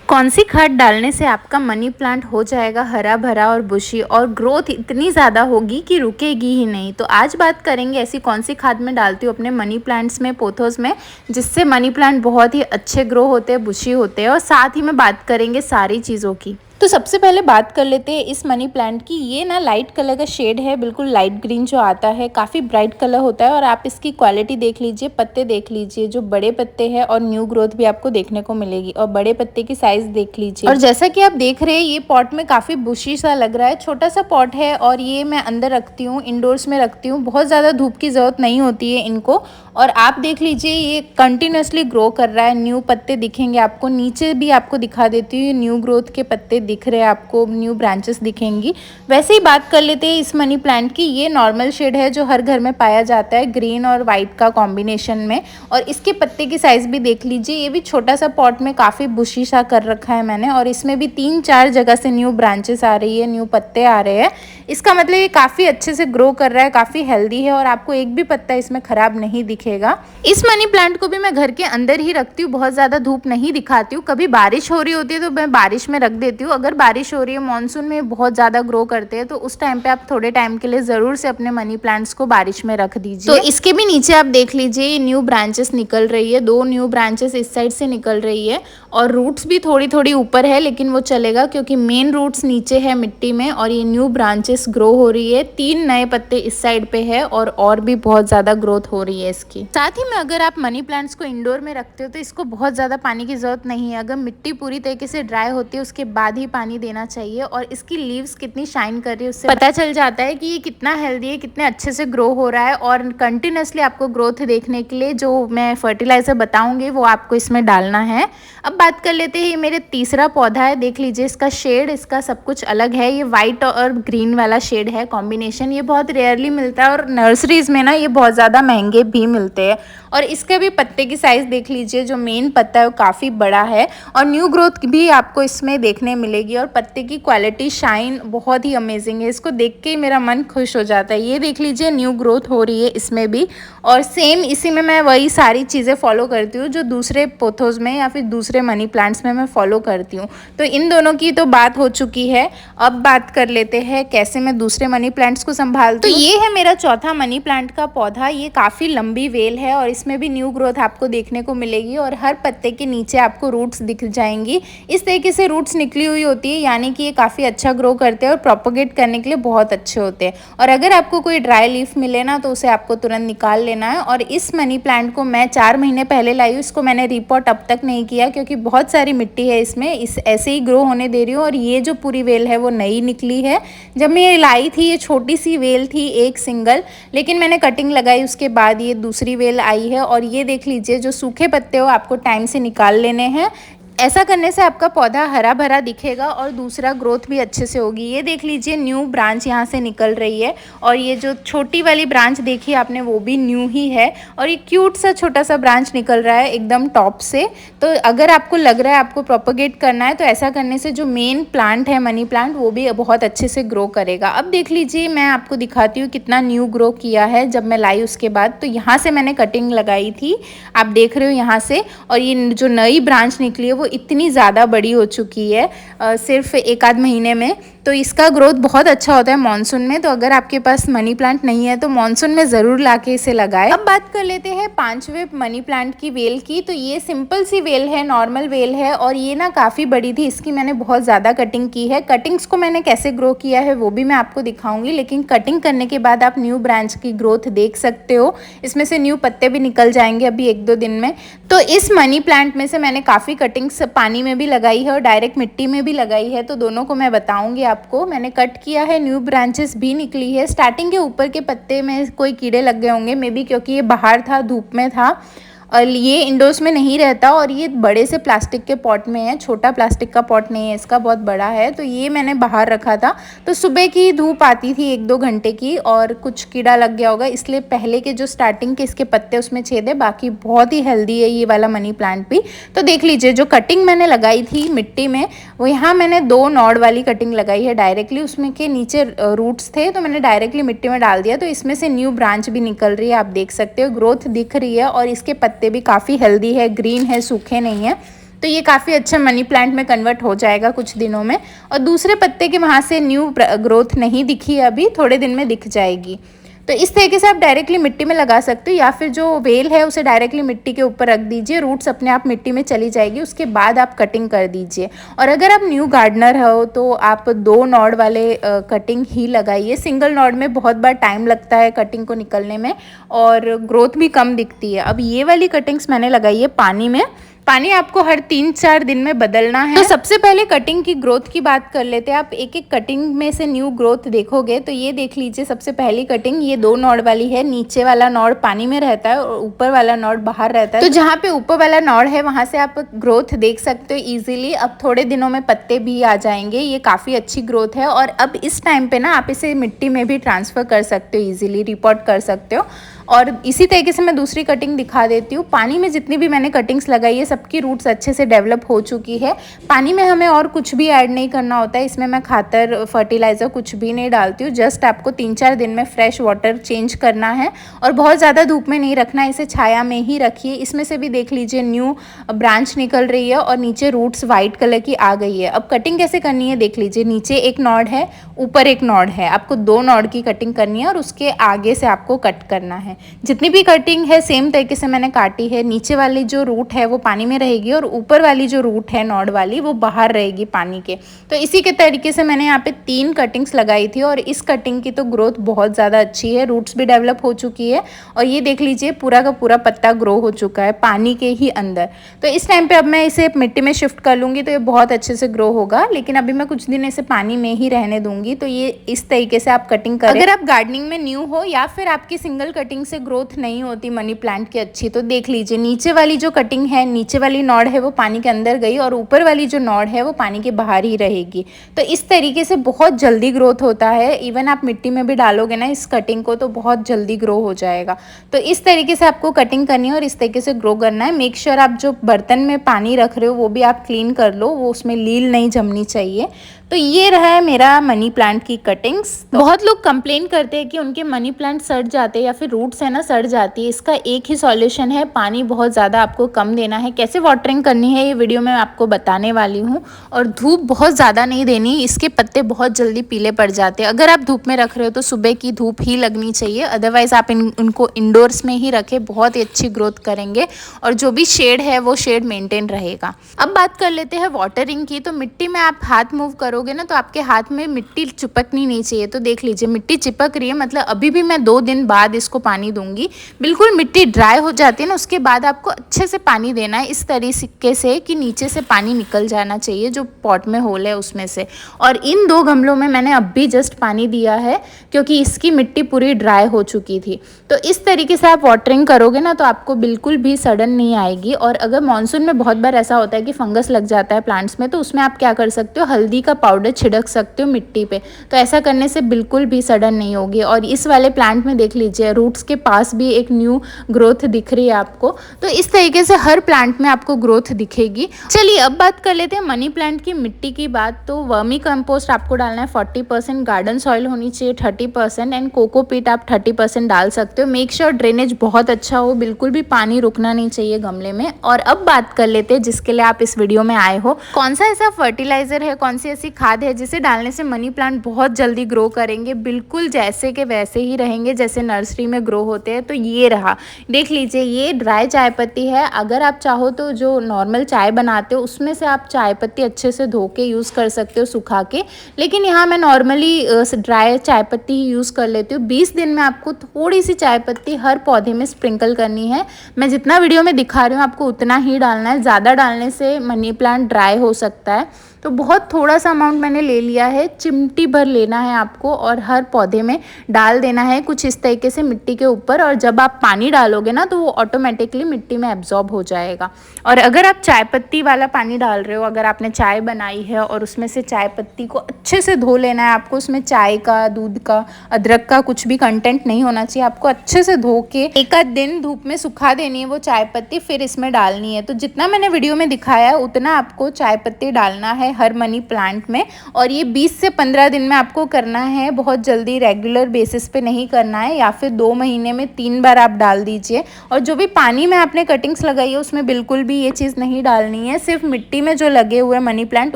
कौन सी खाद डालने से आपका मनी प्लांट हो जाएगा हरा भरा और बुशी और ग्रोथ इतनी ज़्यादा होगी कि रुकेगी ही नहीं। तो आज बात करेंगे ऐसी कौन सी खाद मैं डालती हूँ अपने मनी प्लांट्स में, पोथोस में, जिससे मनी प्लांट बहुत ही अच्छे ग्रो होते हैं, बुशी होते हैं। और साथ ही में बात करेंगे सारी चीज़ों की। तो सबसे पहले बात कर लेते हैं इस मनी प्लांट की। ये ना लाइट कलर का शेड है, बिल्कुल लाइट ग्रीन जो आता है, काफ़ी ब्राइट कलर होता है। और आप इसकी क्वालिटी देख लीजिए, पत्ते देख लीजिए, जो बड़े पत्ते हैं और न्यू ग्रोथ भी आपको देखने को मिलेगी। और बड़े पत्ते की साइज देख लीजिए। और जैसा कि आप देख रहे हैं ये पॉट में काफ़ी बुशी सा लग रहा है, छोटा सा पॉट है। और ये मैं अंदर रखती हूँ, इंडोर्स में रखती हूँ, बहुत ज़्यादा धूप की ज़रूरत नहीं होती है इनको। और आप देख लीजिए ये कंटिन्यूसली ग्रो कर रहा है, न्यू पत्ते दिखेंगे आपको। नीचे भी आपको दिखा देती हूँ, न्यू ग्रोथ के पत्ते दिख रहे हैं आपको, न्यू ब्रांचेस दिखेंगी। वैसे ही बात कर लेते हैं इस मनी प्लांट की। ये नॉर्मल शेड है जो हर घर में पाया जाता है, ग्रीन और वाइट का कॉम्बिनेशन में। और इसके पत्ते की साइज़ भी देख लीजिए, ये भी छोटा सा पॉट में काफ़ी बुशी सा कर रखा है मैंने। और इसमें भी 3-4 जगह से न्यू ब्रांचेस आ रही है, न्यू पत्ते आ रहे हैं। इसका मतलब ये काफ़ी अच्छे से ग्रो कर रहा है, काफ़ी हेल्दी है। और आपको एक भी पत्ता इसमें ख़राब नहीं दिखेगा। इस मनी प्लांट को भी मैं घर के अंदर ही रखती हूँ, बहुत ज़्यादा धूप नहीं दिखाती हूँ। कभी बारिश हो रही होती है तो मैं बारिश में रख देती हूँ। अगर बारिश हो रही है, मानसून में बहुत ज़्यादा ग्रो करते हैं, तो उस टाइम पे आप थोड़े टाइम के लिए ज़रूर से अपने मनी प्लांट्स को बारिश में रख दीजिए। तो इसके भी नीचे आप देख लीजिए, ये न्यू ब्रांचेस निकल रही है, 2 न्यू ब्रांचेस इस साइड से निकल रही है। और रूट्स भी थोड़ी थोड़ी ऊपर है, लेकिन वो चलेगा क्योंकि मेन रूट्स नीचे है मिट्टी में। और ये न्यू ब्रांचेस ग्रो हो रही है, 3 नए पत्ते इस साइड पे है। और भी बहुत ज़्यादा ग्रोथ हो रही है इसकी। साथ ही में अगर आप मनी प्लांट्स को इंडोर में रखते हो तो इसको बहुत ज़्यादा पानी की ज़रूरत नहीं है। अगर मिट्टी पूरी तरीके से ड्राई होती है उसके बाद ही पानी देना चाहिए। और इसकी लीव्स कितनी शाइन कर रही है उससे पता चल जाता है कि ये कितना हेल्दी है, कितने अच्छे से ग्रो हो रहा है। और कंटिन्यूसली आपको ग्रोथ देखने के लिए जो मैं फर्टिलाइज़र बताऊंगी वो आपको इसमें डालना है। अब बात कर लेते हैं, ये मेरे तीसरा पौधा है। देख लीजिए इसका शेड, इसका सब कुछ अलग है। ये वाइट और ग्रीन वाला शेड है कॉम्बिनेशन। ये बहुत रेयरली मिलता है और नर्सरीज में ना ये बहुत ज़्यादा महंगे भी मिलते हैं। और इसके भी पत्ते की साइज़ देख लीजिए, जो मेन पत्ता है वो काफ़ी बड़ा है। और न्यू ग्रोथ भी आपको इसमें देखने मिलेगी। और पत्ते की क्वालिटी, शाइन बहुत ही अमेजिंग है। इसको देख के ही मेरा मन खुश हो जाता है। ये देख लीजिए न्यू ग्रोथ हो रही है इसमें भी। और सेम इसी में मैं वही सारी चीज़ें फॉलो करती हूँ जो दूसरे पोथोस में या फिर दूसरे मनी प्लांट्स में मैं फॉलो करती हूँ। तो इन दोनों की तो बात हो चुकी है। अब बात कर लेते हैं कैसे मैं दूसरे मनी प्लांट्स को संभालती हूँ। तो ये है मेरा चौथा मनी प्लांट का पौधा। ये काफ़ी लंबी वेल है और इसमें भी न्यू ग्रोथ आपको देखने को मिलेगी। और हर पत्ते के नीचे आपको रूट्स दिख जाएंगी। इस तरीके से रूट्स निकली हुई होती है, यानी कि ये काफ़ी अच्छा ग्रो करते हैं और प्रोपोगेट करने के लिए बहुत अच्छे होते हैं। और अगर आपको कोई ड्राई लीफ मिले ना तो उसे आपको तुरंत निकाल लेना है। और इस मनी प्लांट को मैं 4 महीने पहले लाई हूँ। इसको मैंने रिपोर्ट अब तक नहीं किया क्योंकि बहुत सारी मिट्टी है इसमें, इस ऐसे ही ग्रो होने दे रही हूँ। और ये जो पूरी वेल है वो नई निकली है। जब मैं ये लाई थी ये छोटी सी वेल थी, एक सिंगल, लेकिन मैंने कटिंग लगाई उसके बाद ये दूसरी वेल आई है। और ये देख लीजिए, जो सूखे पत्ते हो आपको टाइम से निकाल लेने हैं। ऐसा करने से आपका पौधा हरा भरा दिखेगा और दूसरा ग्रोथ भी अच्छे से होगी। ये देख लीजिए न्यू ब्रांच यहाँ से निकल रही है। और ये जो छोटी वाली ब्रांच देखी आपने वो भी न्यू ही है। और ये क्यूट सा छोटा सा ब्रांच निकल रहा है एकदम टॉप से। तो अगर आपको लग रहा है आपको प्रोपोगेट करना है तो ऐसा करने से जो मेन प्लांट है मनी प्लांट वो भी बहुत अच्छे से ग्रो करेगा। अब देख लीजिए मैं आपको दिखाती हूँ कितना न्यू ग्रो किया है जब मैं लाई उसके बाद। तो यहाँ से मैंने कटिंग लगाई थी, आप देख रहे हो यहाँ से। और ये जो नई ब्रांच निकली है वो इतनी ज़्यादा बड़ी हो चुकी है सिर्फ 1-आध महीने में। तो इसका ग्रोथ बहुत अच्छा होता है मॉनसून में। तो अगर आपके पास मनी प्लांट नहीं है तो मॉनसून में ज़रूर लाके इसे लगाएं। अब बात कर लेते हैं 5वें मनी प्लांट की वेल की। तो ये सिंपल सी वेल है, नॉर्मल वेल है। और ये ना काफ़ी बड़ी थी, इसकी मैंने बहुत ज़्यादा कटिंग की है। कटिंग्स को मैंने कैसे ग्रो किया है वो भी मैं आपको दिखाऊंगी, लेकिन कटिंग करने के बाद आप न्यू ब्रांच की ग्रोथ देख सकते हो। इसमें से न्यू पत्ते भी निकल जाएंगे अभी 1-2 दिन में। तो इस मनी प्लांट में से मैंने काफ़ी कटिंग्स पानी में भी लगाई है और डायरेक्ट मिट्टी में भी लगाई है। तो दोनों को मैं बताऊंगी आपको। मैंने कट किया है, न्यू ब्रांचेस भी निकली है। स्टार्टिंग के ऊपर के पत्ते में कोई कीड़े लग गए होंगे मे बी, क्योंकि ये बाहर था, धूप में था। और ये इंडोर्स में नहीं रहता। और ये बड़े से प्लास्टिक के पॉट में है, छोटा प्लास्टिक का पॉट नहीं है इसका, बहुत बड़ा है। तो ये मैंने बाहर रखा था। तो सुबह की धूप आती थी 1-2 घंटे की और कुछ कीड़ा लग गया होगा, इसलिए पहले के जो स्टार्टिंग के इसके पत्ते उसमें छेद है। बाकी बहुत ही हेल्दी है ये वाला मनी प्लांट भी। तो देख लीजिए जो कटिंग मैंने लगाई थी मिट्टी में, वो यहाँ मैंने 2 नॉड वाली कटिंग लगाई है डायरेक्टली। उसमें के नीचे रूट्स थे तो मैंने डायरेक्टली मिट्टी में डाल दिया। तो इसमें से न्यू ब्रांच भी निकल रही है, आप देख सकते हो, ग्रोथ दिख रही है। और इसके पत्ते भी काफ़ी हेल्दी है, ग्रीन है, सूखे नहीं है। तो ये काफ़ी अच्छा मनी प्लांट में कन्वर्ट हो जाएगा कुछ दिनों में। और दूसरे पत्ते के वहाँ से न्यू ग्रोथ नहीं दिखी अभी, थोड़े दिन में दिख जाएगी। तो इस तरीके से आप डायरेक्टली मिट्टी में लगा सकते हो, या फिर जो वेल है उसे डायरेक्टली मिट्टी के ऊपर रख दीजिए, रूट्स अपने आप मिट्टी में चली जाएगी, उसके बाद आप कटिंग कर दीजिए। और अगर आप न्यू गार्डनर हो तो आप 2 नॉड वाले कटिंग ही लगाइए। सिंगल नॉड में बहुत बार टाइम लगता है कटिंग को निकलने में और ग्रोथ भी कम दिखती है। अब ये वाली कटिंग्स मैंने लगाई है पानी में। पानी आपको हर 3-4 दिन में बदलना है। तो सबसे पहले कटिंग की ग्रोथ की बात कर लेते हैं। आप एक एक कटिंग में से न्यू ग्रोथ देखोगे तो ये देख लीजिए, सबसे पहली कटिंग ये 2 नॉड वाली है। नीचे वाला नॉड पानी में रहता है और ऊपर वाला नॉड बाहर रहता है। तो जहाँ पे ऊपर वाला नॉड है वहाँ से आप ग्रोथ देख सकते हो ईजिली। अब थोड़े दिनों में पत्ते भी आ जाएंगे, ये काफ़ी अच्छी ग्रोथ है। और अब इस टाइम पे ना आप इसे मिट्टी में भी ट्रांसफ़र कर सकते हो, ईजिली रिपोर्ट कर सकते हो। और इसी तरीके से मैं दूसरी कटिंग दिखा देती हूँ। पानी में जितनी भी मैंने कटिंग्स लगाई है सबकी रूट्स अच्छे से डेवलप हो चुकी है। पानी में हमें और कुछ भी ऐड नहीं करना होता है, इसमें मैं खातर फर्टिलाइज़र कुछ भी नहीं डालती हूँ। जस्ट आपको 3-4 दिन में फ्रेश वाटर चेंज करना है और बहुत ज़्यादा धूप में नहीं रखना है, इसे छाया में ही रखिए। इसमें से भी देख लीजिए न्यू ब्रांच निकल रही है और नीचे रूट्स वाइट कलर की आ गई है। अब कटिंग कैसे करनी है देख लीजिए, नीचे एक नॉड है, ऊपर एक नॉड है, आपको 2 नॉड की कटिंग करनी है और उसके आगे से आपको कट करना है। जितनी भी कटिंग है सेम तरीके से मैंने काटी है। नीचे वाली जो रूट है वो पानी में रहेगी और ऊपर वाली जो रूट है नॉड वाली वो बाहर रहेगी पानी के। तो इसी के तरीके से मैंने यहाँ पे 3 कटिंग्स लगाई थी और इस कटिंग की तो ग्रोथ बहुत ज़्यादा अच्छी है, रूट्स भी डेवलप हो चुकी है। और ये देख लीजिए पूरा का पूरा पत्ता ग्रो हो चुका है पानी के ही अंदर। तो इस टाइम पे अब मैं इसे मिट्टी में शिफ्ट कर लूँगी तो ये बहुत अच्छे से ग्रो होगा, लेकिन अभी मैं कुछ दिन इसे पानी में ही रहने दूंगी। तो ये इस तरीके से आप कटिंग करें। अगर आप गार्डनिंग में न्यू हो या फिर आपकी सिंगल कटिंग से ग्रोथ नहीं होती मनी प्लांट की अच्छी, तो देख लीजिए नीचे वाली जो कटिंग है, नीचे वाली नॉड है वो पानी के अंदर गई और ऊपर वाली जो नॉड है वो पानी के बाहर ही रहेगी। तो इस तरीके से बहुत जल्दी ग्रोथ होता है। इवन आप मिट्टी में भी डालोगे ना इस कटिंग को तो बहुत जल्दी ग्रो हो जाएगा। तो इस तरीके से आपको कटिंग करनी है और इस तरीके से ग्रो करना है। मेक श्योर आप जो बर्तन में पानी रख रहे हो वो भी आप क्लीन कर लो, वो उसमें लील नहीं जमनी चाहिए। तो ये रहा है मेरा मनी प्लांट की कटिंग्स। बहुत लोग कंप्लेन करते हैं कि उनके मनी प्लांट सड़ जाते हैं या फिर रूट्स है ना सड़ जाती है। इसका एक ही सॉल्यूशन है, पानी बहुत ज़्यादा आपको कम देना है। कैसे वाटरिंग करनी है ये वीडियो में आपको बताने वाली हूँ। और धूप बहुत ज़्यादा नहीं देनी, इसके पत्ते बहुत जल्दी पीले पड़ जाते हैं। अगर आप धूप में रख रहे हो तो सुबह की धूप ही लगनी चाहिए, अदरवाइज़ आप उनको इंडोर्स में ही रखें, बहुत ही अच्छी ग्रोथ करेंगे और जो भी शेड है वो शेड मेंटेन रहेगा। अब बात कर लेते हैं वाटरिंग की। तो मिट्टी में आप हाथ मूव करोगे ना तो आपके हाथ में मिट्टी चिपकनी नहीं चाहिए। तो देख लीजिए मिट्टी चिपक रही है, मतलब अभी भी मैं 2 दिन बाद इसको पानी दूंगी। बिल्कुल मिट्टी ड्राई हो जाती है ना उसके बाद आपको अच्छे से पानी देना है, इस तरीके से कि नीचे से पानी निकल जाना चाहिए जो पॉट में होल है उसमें से। और इन 2 गमलों में मैंने अब भी जस्ट पानी दिया है क्योंकि इसकी मिट्टी पूरी ड्राई हो चुकी थी। तो इस तरीके से आप वाटरिंग करोगे ना तो आपको बिल्कुल भी सडन नहीं आएगी। और अगर मानसून में बहुत बार ऐसा होता है कि फंगस लग जाता है प्लांट्स में, तो उसमें आप क्या कर सकते हो, हल्दी का पाउडर छिड़क सकते हो मिट्टी पे। तो ऐसा करने से बिल्कुल भी सडन नहीं होगी। और इस वाले प्लांट में देख लीजिए रूट्स के पास भी एक न्यू ग्रोथ दिख रही है आपको। तो इस तरीके से हर प्लांट में आपको ग्रोथ दिखेगी। चलिए अब बात कर लेते हैं मनी प्लांट की मिट्टी की बात। तो वर्मी कंपोस्ट आपको डालना है 40%, गार्डन सॉइल होनी चाहिए 30% एंड कोकोपीट आप 30% डाल सकते हो। मेक श्योर ड्रेनेज बहुत अच्छा हो, बिल्कुल भी पानी रुकना नहीं चाहिए गमले में। और अब बात कर लेते हैं जिसके लिए आप इस वीडियो में आए हो, कौन सा ऐसा फर्टिलाइजर है, कौन सी ऐसी खाद है जिसे डालने से मनी प्लांट बहुत जल्दी ग्रो करेंगे, बिल्कुल जैसे के वैसे ही रहेंगे जैसे नर्सरी में ग्रो होते हैं। तो ये रहा, देख लीजिए ये ड्राई चाय पत्ती है। अगर आप चाहो तो जो नॉर्मल चाय बनाते हो उसमें से आप चाय पत्ती अच्छे से धो के यूज़ कर सकते हो सुखा के, लेकिन यहाँ मैं नॉर्मली ड्राई चाय पत्ती ही यूज़ कर लेती हूँ। 20 दिन में आपको थोड़ी सी चाय पत्ती हर पौधे में स्प्रिंकल करनी है। मैं जितना वीडियो में दिखा रही हूँ आपको उतना ही डालना है, ज़्यादा डालने से मनी प्लांट ड्राई हो सकता है। तो बहुत थोड़ा सा अमाउंट मैंने ले लिया है, चिमटी भर लेना है आपको और हर पौधे में डाल देना है कुछ इस तरीके से मिट्टी के ऊपर। और जब आप पानी डालोगे ना तो वो ऑटोमेटिकली मिट्टी में एब्जॉर्ब हो जाएगा। और अगर आप चाय पत्ती वाला पानी डाल रहे हो, अगर आपने चाय बनाई है और उसमें से चाय पत्ती को अच्छे से धो लेना है आपको, उसमें चाय का, दूध का, अदरक का कुछ भी कंटेंट नहीं होना चाहिए। आपको अच्छे से धो के एक आध दिन धूप में सुखा देनी है वो चाय पत्ती, फिर इसमें डालनी है। तो जितना मैंने वीडियो में दिखाया है उतना आपको चाय पत्ती डालना है हर मनी प्लांट में। और ये 20 से 15 दिन में आपको करना है, बहुत जल्दी रेगुलर बेसिस पे नहीं करना है, या फिर 2 महीने महीने में 3 बार आप डाल दीजिए। और जो भी पानी में आपने कटिंग्स लगाई है उसमें बिल्कुल भी ये चीज़ नहीं डालनी है, सिर्फ मिट्टी में जो लगे हुए मनी प्लांट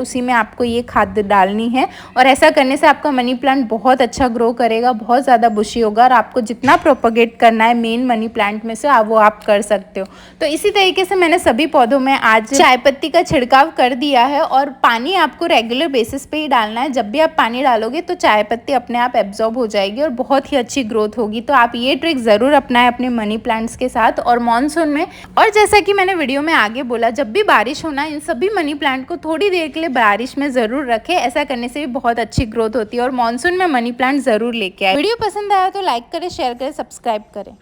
उसी में आपको ये खाद डालनी है। और ऐसा करने से आपका मनी प्लांट बहुत अच्छा ग्रो करेगा, बहुत ज़्यादा बुशी होगा और आपको जितना प्रोपगेट करना है मेन मनी प्लांट में से वो आप कर सकते हो। तो इसी तरीके से मैंने सभी पौधों में आज चाय पत्ती का छिड़काव कर दिया है। और पानी आपको रेगुलर बेसिस पे ही डालना है। जब भी आप पानी डालोगे तो चाय पत्ती अपने आप एब्जॉर्ब हो जाएगी और बहुत ही अच्छी ग्रोथ होगी। तो आप ये ट्रिक ज़रूर अपनाएं अपने मनी प्लांट्स के साथ और मॉनसून में। और जैसा कि मैंने वीडियो में आगे बोला, जब भी बारिश होना, इन सभी मनी प्लांट को थोड़ी देर के लिए बारिश में ज़रूर रखें। ऐसा करने से भी बहुत अच्छी ग्रोथ होती है और मॉनसून में मनी प्लांट ज़रूर लेके आए। वीडियो पसंद आया तो लाइक करें, शेयर करें, सब्सक्राइब करें।